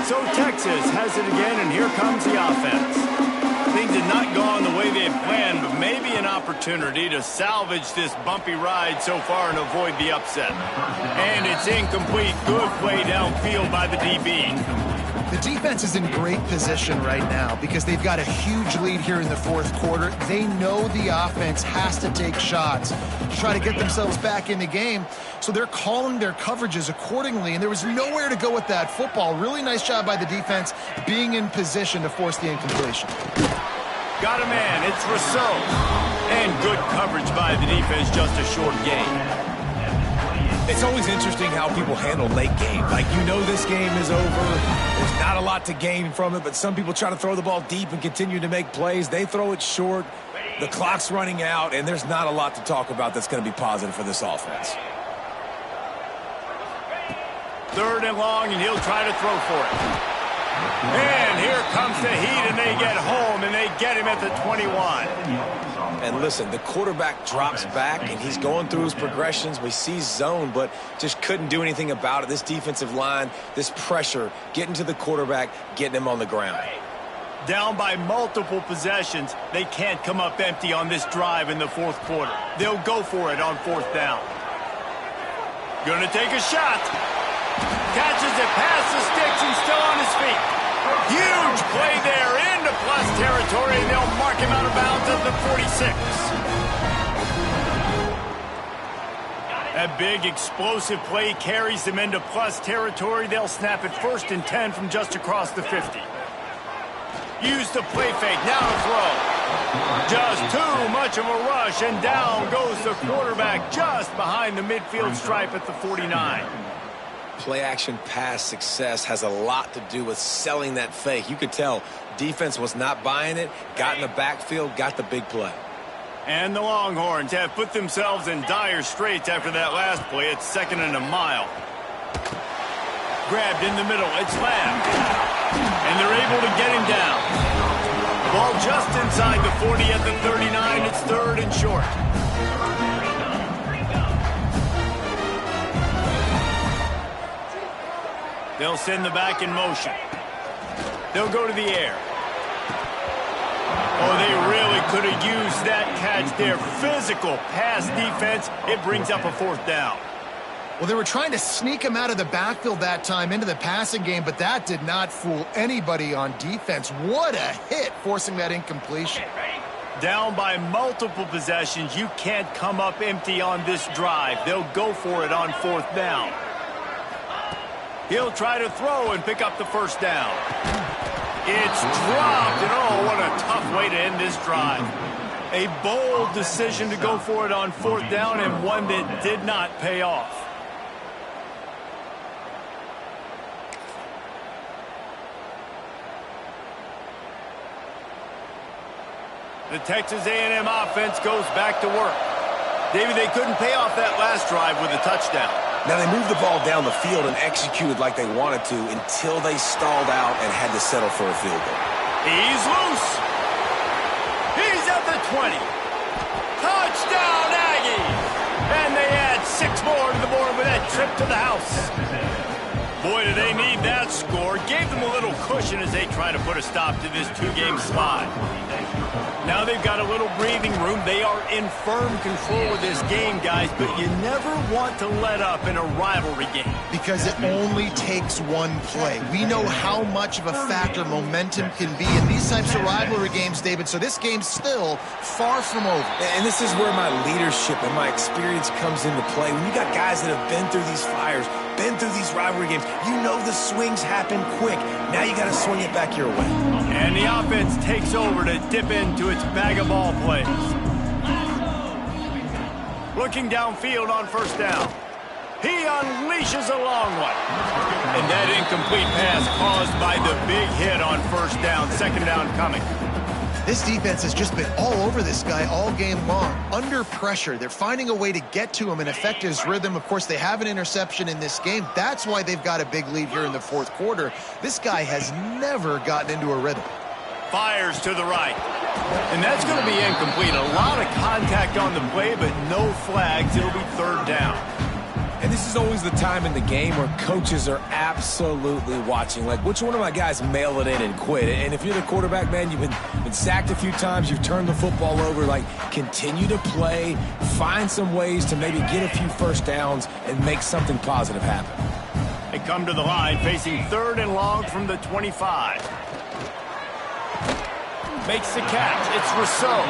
So Texas has it again, and here comes the offense. Things had not gone the way they had planned, but maybe an opportunity to salvage this bumpy ride so far and avoid the upset. And it's incomplete. Good play downfield by the DB. The defense is in great position right now because they've got a huge lead here in the 4th quarter. They know the offense has to take shots to try to get themselves back in the game. So they're calling their coverages accordingly, and there was nowhere to go with that football. Really nice job by the defense being in position to force the incompletion. Got a man. It's Rousseau. And good coverage by the defense, just a short gain. It's always interesting how people handle late game. Like, you know this game is over. There's not a lot to gain from it, but some people try to throw the ball deep and continue to make plays. They throw it short. The clock's running out, and there's not a lot to talk about that's going to be positive for this offense. 3rd and long, and he'll try to throw for it. And here comes the heat, and they get home, and they get him at the 21. And listen, the quarterback drops back, and he's going through his progressions. We see zone, but just couldn't do anything about it. This defensive line, this pressure, getting to the quarterback, getting him on the ground. Down by multiple possessions, they can't come up empty on this drive in the 4th quarter. They'll go for it on 4th down. Gonna take a shot. Catches it past the sticks and still on his feet. Huge play there into plus territory, and they'll mark him out of bounds at the 46. A big explosive play carries them into plus territory. They'll snap it 1st and 10 from just across the 50. Use the play fake, now to throw. Just too much of a rush, and down goes the quarterback just behind the midfield stripe at the 49. Play-action pass success has a lot to do with selling that fake. You could tell defense was not buying it, got in the backfield, got the big play. And the Longhorns have put themselves in dire straits after that last play. It's 2nd and a mile. Grabbed in the middle. It's Lamb. And they're able to get him down. Ball just inside the 40 at the 39. It's 3rd and short. They'll send the back in motion. They'll go to the air. Oh, they really could have used that catch there. Physical pass defense. It brings up a 4th down. Well, they were trying to sneak him out of the backfield that time into the passing game, but that did not fool anybody on defense. What a hit, forcing that incompletion. Down by multiple possessions. You can't come up empty on this drive. They'll go for it on 4th down. He'll try to throw and pick up the 1st down. It's dropped, and oh, what a tough way to end this drive. A bold decision to go for it on 4th down, and one that did not pay off. The Texas A&M offense goes back to work. David, they couldn't pay off that last drive with a touchdown. Now, they moved the ball down the field and executed like they wanted to until they stalled out and had to settle for a field goal. He's loose. He's at the 20. Touchdown, Aggies! And they add 6 more to the board with that trip to the house. Boy, do they need that score. Gave them a little cushion as they try to put a stop to this 2-game slide. Now they've got a little breathing room. They are in firm control of this game, guys, but you never want to let up in a rivalry game. Because it only takes one play. We know how much of a factor momentum can be in these types of rivalry games, David, so this game's still far from over. And this is where my leadership and my experience comes into play. When you got guys that have been through these fires, been through these rivalry games, you know the swings happen quick. Now you got to swing it back your way. And the offense takes over to dip into its bag of ball plays. Looking downfield on first down. He unleashes a long one. And that incomplete pass caused by the big hit on first down. Second down coming. This defense has just been all over this guy all game long. Under pressure, they're finding a way to get to him and affect his rhythm. Of course, they have an interception in this game. That's why they've got a big lead here in the fourth quarter. This guy has never gotten into a rhythm. Fires to the right. And that's going to be incomplete. A lot of contact on the play, but no flags. It'll be third down. And this is always the time in the game where coaches are absolutely watching. Like, which one of my guys mail it in and quit? And if you're the quarterback, man, you've been sacked a few times, you've turned the football over, like, continue to play, find some ways to maybe get a few first downs and make something positive happen. They come to the line facing third and long from the 25. Makes the catch. It's Rousseau.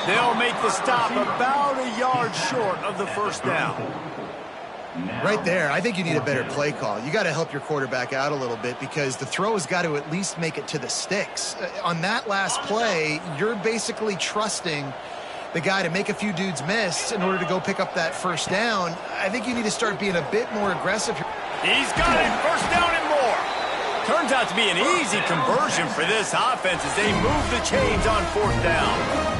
They'll make the stop about a yard short of the first down. Right there, I think you need a better play call. You got to help your quarterback out a little bit because the throw has got to at least make it to the sticks. On that last play, you're basically trusting the guy to make a few dudes miss in order to go pick up that first down. I think you need to start being a bit more aggressive. He's got it. First down and more. Turns out to be an easy conversion for this offense as they move the chains on fourth down.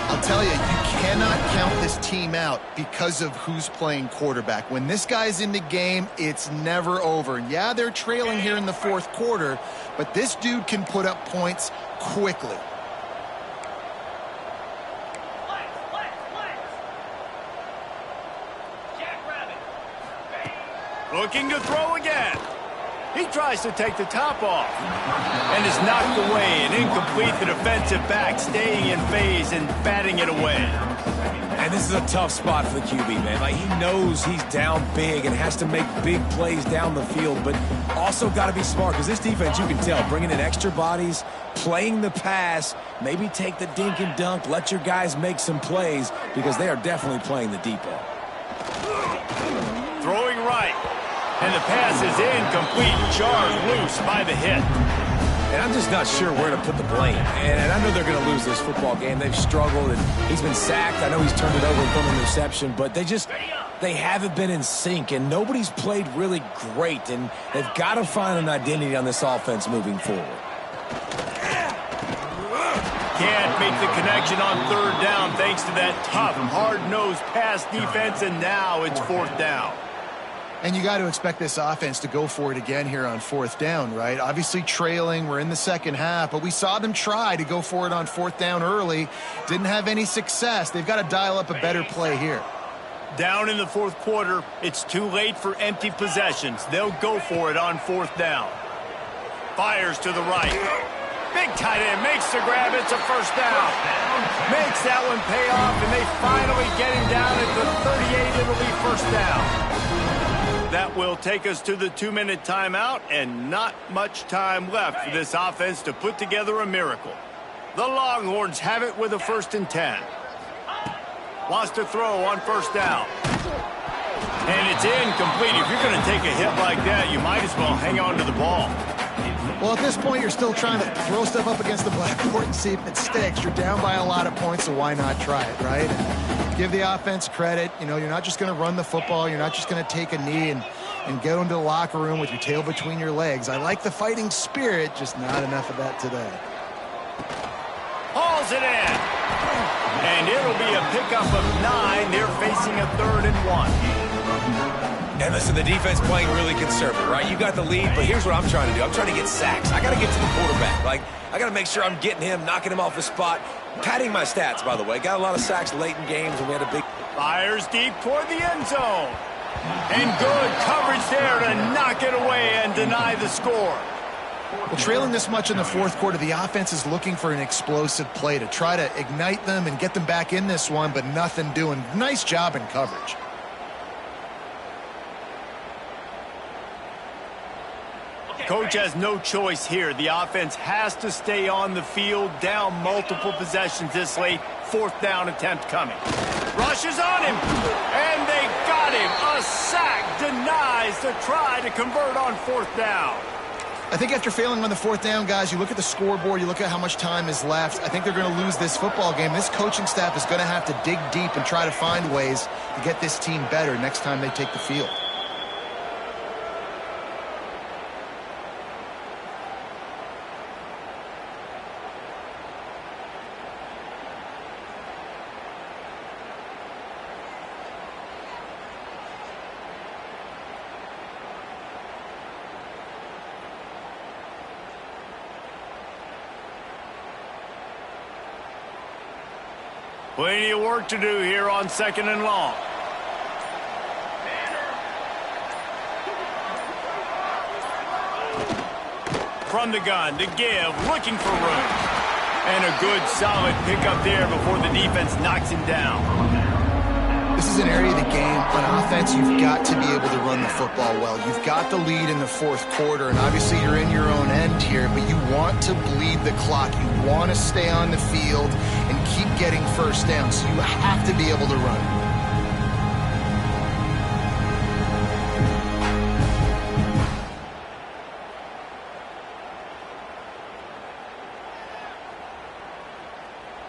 I'll tell you, you cannot count this team out because of who's playing quarterback. When this guy's in the game, it's never over. Yeah, they're trailing here in the fourth quarter, but this dude can put up points quickly. Looking to throw again. He tries to take the top off and is knocked away and incomplete. The defensive back staying in phase and batting it away. And this is a tough spot for the QB, man. Like, he knows he's down big and has to make big plays down the field, but also got to be smart because this defense, you can tell, bringing in extra bodies, playing the pass, maybe take the dink and dunk, let your guys make some plays because they are definitely playing the deep ball. Throwing right. And the pass is incomplete, jarred loose by the hit. And I'm just not sure where to put the blame. And I know they're going to lose this football game. They've struggled, and he's been sacked. I know he's turned it over and thrown an interception, but they haven't been in sync, and nobody's played really great, and they've got to find an identity on this offense moving forward. Can't make the connection on third down thanks to that tough, hard-nosed pass defense, and now it's fourth down. And you got to expect this offense to go for it again here on fourth down, right? Obviously trailing, we're in the second half, but we saw them try to go for it on fourth down early. Didn't have any success. They've got to dial up a better play here. Down in the fourth quarter, it's too late for empty possessions. They'll go for it on fourth down. Fires to the right. Big tight end makes the grab. It's a first down. Makes that one pay off, and they finally get him down at the 38. It'll be first down. That will take us to the 2-minute timeout, and not much time left for this offense to put together a miracle. The Longhorns have it with a 1st and 10. Wants to throw on first down. And it's incomplete. If you're going to take a hit like that, you might as well hang on to the ball. Well, at this point, you're still trying to throw stuff up against the blackboard and see if it sticks. You're down by a lot of points, so why not try it, right? And give the offense credit. You know, you're not just going to run the football. You're not just going to take a knee and go into the locker room with your tail between your legs. I like the fighting spirit, just not enough of that today. Hauls it in. And it'll be a pickup of 9. They're facing a 3rd and 1. And listen, the defense playing really conservative, right? You got the lead, but here's what I'm trying to do. I'm trying to get sacks. I got to get to the quarterback. Like, I got to make sure I'm getting him, knocking him off his spot. Padding my stats, by the way. Got a lot of sacks late in games, and we had a big... Fires deep toward the end zone. And good coverage there to knock it away and deny the score. Well, trailing this much in the fourth quarter, the offense is looking for an explosive play to try to ignite them and get them back in this one, but nothing doing. Nice job in coverage. Coach has no choice here. The offense has to stay on the field, down multiple possessions this late. Fourth down attempt coming. Rushes on him, and they got him. A sack denies the try to convert on fourth down. I think after failing on the fourth down, guys, you look at the scoreboard, you look at how much time is left. I think they're going to lose this football game. This coaching staff is going to have to dig deep and try to find ways to get this team better next time they take the field. Plenty of work to do here on 2nd and long. From the gun to give, looking for room. And a good solid pickup there before the defense knocks him down. This is an area of the game. On offense, you've got to be able to run the football well. You've got the lead in the fourth quarter, and obviously you're in your own end here, but you want to bleed the clock. You want to stay on the field and keep getting first down, so you have to be able to run.